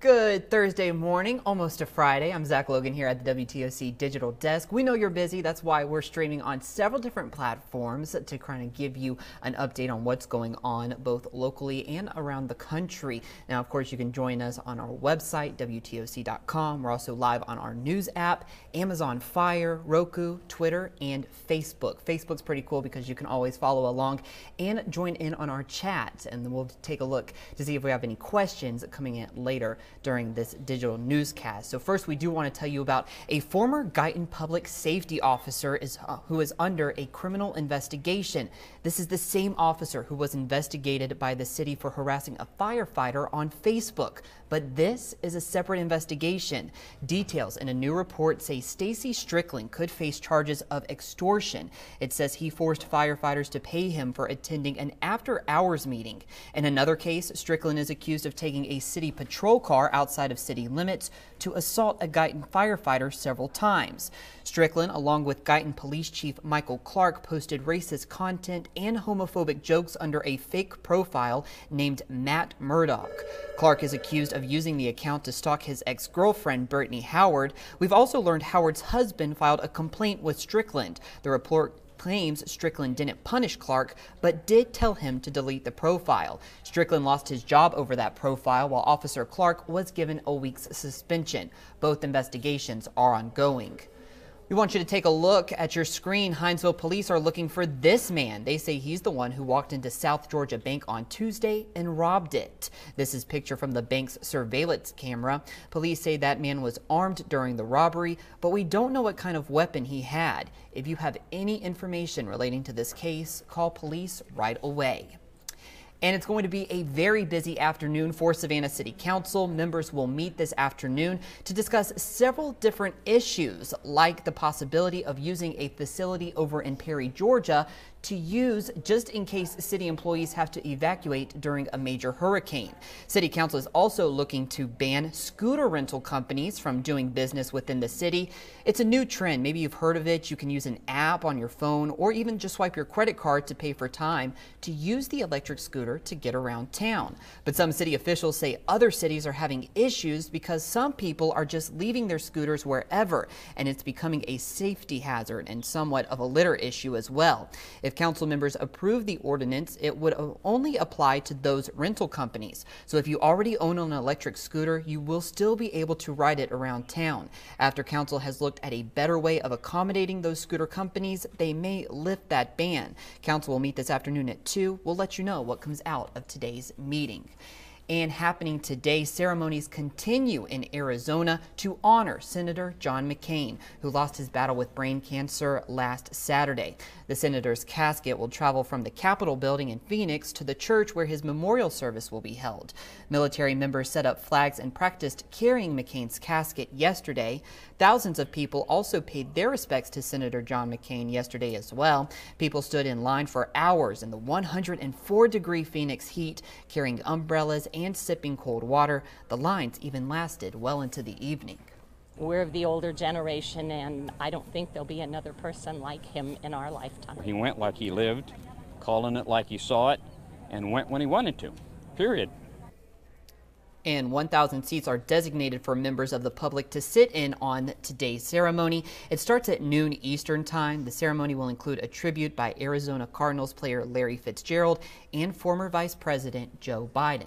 Good Thursday morning, almost a Friday. I'm Zach Logan here at the WTOC Digital Desk. We know you're busy. That's why we're streaming on several different platforms to kind of give you an update on what's going on both locally and around the country. Now, of course, you can join us on our website, WTOC.com. We're also live on our news app, Amazon Fire, Roku, Twitter, and Facebook. Facebook's pretty cool because you can always follow along and join in on our chat. And then we'll take a look to see if we have any questions coming in later during this digital newscast. So first, we do want to tell you about a former Guyton public safety officer who is under a criminal investigation. This is the same officer who was investigated by the city for harassing a firefighter on Facebook. But this is a separate investigation. Details in a new report say Stacy Strickland could face charges of extortion. It says he forced firefighters to pay him for attending an after-hours meeting. In another case, Strickland is accused of taking a city patrol car outside of city limits to assault a Guyton firefighter several times. Strickland, along with Guyton Police Chief Michael Clark, posted racist content and homophobic jokes under a fake profile named Matt Murdoch. Clark is accused of using the account to stalk his ex-girlfriend, Brittany Howard. We've also learned Howard's husband filed a complaint with Strickland. The report claims Strickland didn't punish Clark, but did tell him to delete the profile. Strickland lost his job over that profile, while Officer Clark was given a week's suspension. Both investigations are ongoing. We want you to take a look at your screen. Hinesville police are looking for this man. They say he's the one who walked into South Georgia Bank on Tuesday and robbed it. This is picture from the bank's surveillance camera. Police say that man was armed during the robbery, but we don't know what kind of weapon he had. If you have any information relating to this case, call police right away. And it's going to be a very busy afternoon for Savannah City Council. Members will meet this afternoon to discuss several different issues, like the possibility of using a facility over in Perry, Georgia, to use just in case city employees have to evacuate during a major hurricane. City Council is also looking to ban scooter rental companies from doing business within the city. It's a new trend. Maybe you've heard of it. You can use an app on your phone or even just swipe your credit card to pay for time to use the electric scooter to get around town. But some city officials say other cities are having issues because some people are just leaving their scooters wherever, and it's becoming a safety hazard and somewhat of a litter issue as well. If council members approve the ordinance, it would only apply to those rental companies. So if you already own an electric scooter, you will still be able to ride it around town. After council has looked at a better way of accommodating those scooter companies, they may lift that ban. Council will meet this afternoon at 2. We'll let you know what comes out of today's meeting. And happening today, ceremonies continue in Arizona to honor Senator John McCain, who lost his battle with brain cancer last Saturday. The senator's casket will travel from the Capitol building in Phoenix to the church where his memorial service will be held. Military members set up flags and practiced carrying McCain's casket yesterday. Thousands of people also paid their respects to Senator John McCain yesterday as well. People stood in line for hours in the 104-degree Phoenix heat, carrying umbrellas and sipping cold water. The lines even lasted well into the evening. We're of the older generation, and I don't think there'll be another person like him in our lifetime. He went like he lived, calling it like he saw it, and went when he wanted to, period. And 1,000 seats are designated for members of the public to sit in on today's ceremony. It starts at noon Eastern time. The ceremony will include a tribute by Arizona Cardinals player Larry Fitzgerald and former Vice President Joe Biden.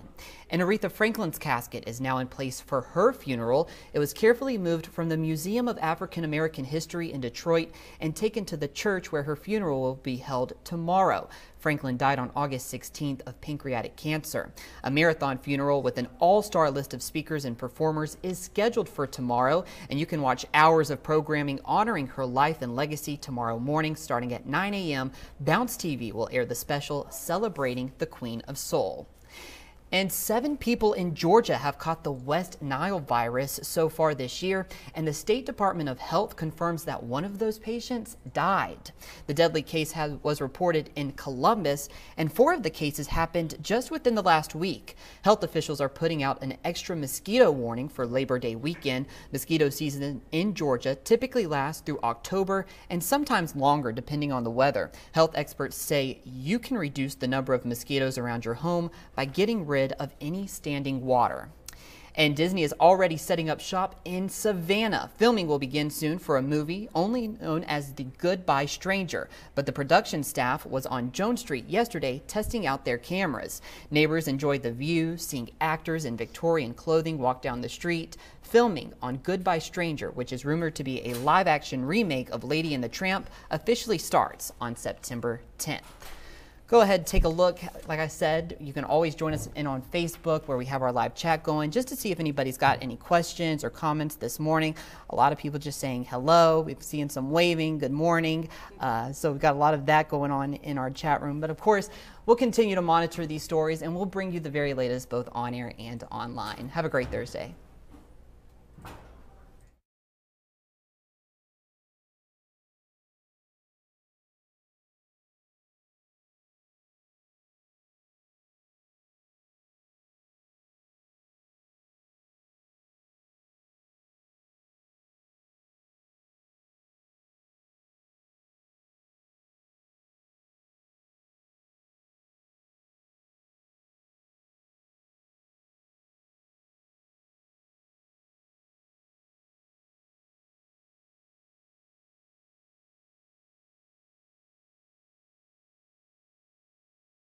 And Aretha Franklin's casket is now in place for her funeral. It was carefully moved from the Museum of African American History in Detroit and taken to the church where her funeral will be held tomorrow. Franklin died on August 16th of pancreatic cancer. A marathon funeral with an all-star list of speakers and performers is scheduled for tomorrow, and you can watch hours of programming honoring her life and legacy tomorrow morning starting at 9 a.m. Bounce TV will air the special celebrating the Queen of Soul. And 7 people in Georgia have caught the West Nile virus so far this year, and the State Department of Health confirms that one of those patients died. The deadly case was reported in Columbus, and 4 of the cases happened just within the last week. Health officials are putting out an extra mosquito warning for Labor Day weekend. Mosquito season in Georgia typically lasts through October and sometimes longer depending on the weather. Health experts say you can reduce the number of mosquitoes around your home by getting rid of any standing water. And Disney is already setting up shop in Savannah. Filming will begin soon for a movie only known as The Goodbye Stranger, but the production staff was on Jones Street yesterday testing out their cameras. Neighbors enjoyed the view, seeing actors in Victorian clothing walk down the street. Filming on Goodbye Stranger, which is rumored to be a live-action remake of Lady and the Tramp, officially starts on September 10th. Go ahead, take a look. Like I said, you can always join us in on Facebook where we have our live chat going just to see if anybody's got any questions or comments this morning. A lot of people just saying hello. We've seen some waving, good morning. So we've got a lot of that going on in our chat room. But of course, we'll continue to monitor these stories and we'll bring you the very latest both on air and online. Have a great Thursday.